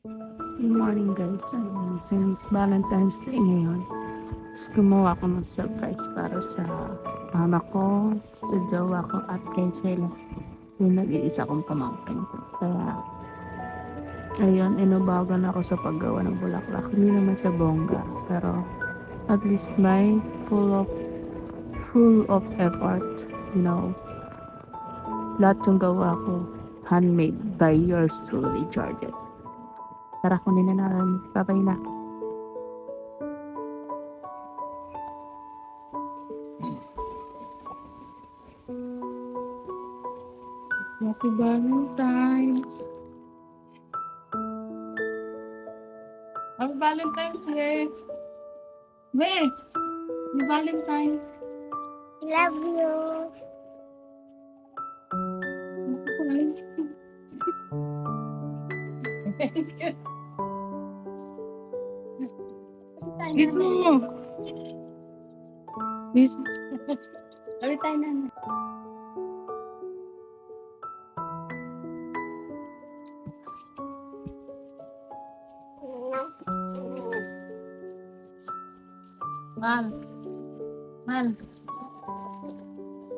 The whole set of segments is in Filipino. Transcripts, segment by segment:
Good morning guys. Since Valentine's Day ngayon, gumawa ko ng surprise para sa mama ko, sa jowa ko at kay Sheila. Yung nag-iisa kong pamangkin. Kaya, ayun, inubagan ako sa paggawa ng bulaklak. Hindi naman siya bongga, pero at least may full of effort. You know, lahat yung gawa ko, handmade by yours truly, Georgia. Tara, kunin na natin. Babay na. Happy Valentine's! Happy Valentine's Day! Wait! Happy Valentine's! Love you. Kiss mo! Kiss mo! Sabi tayo na. Mal! Mal!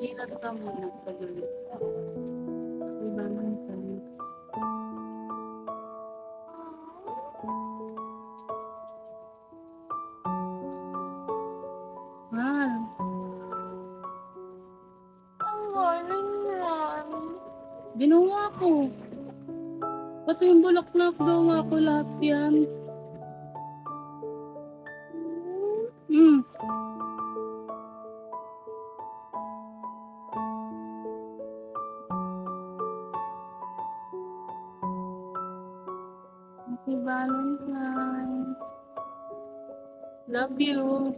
Ilan ka muna sa galit. Happy Valentine's. Mal! Ang yan. Ginawa ko. Pati yung bulaklak gawa ko lahat yan. Hmm. Happy Valentine's. Love you.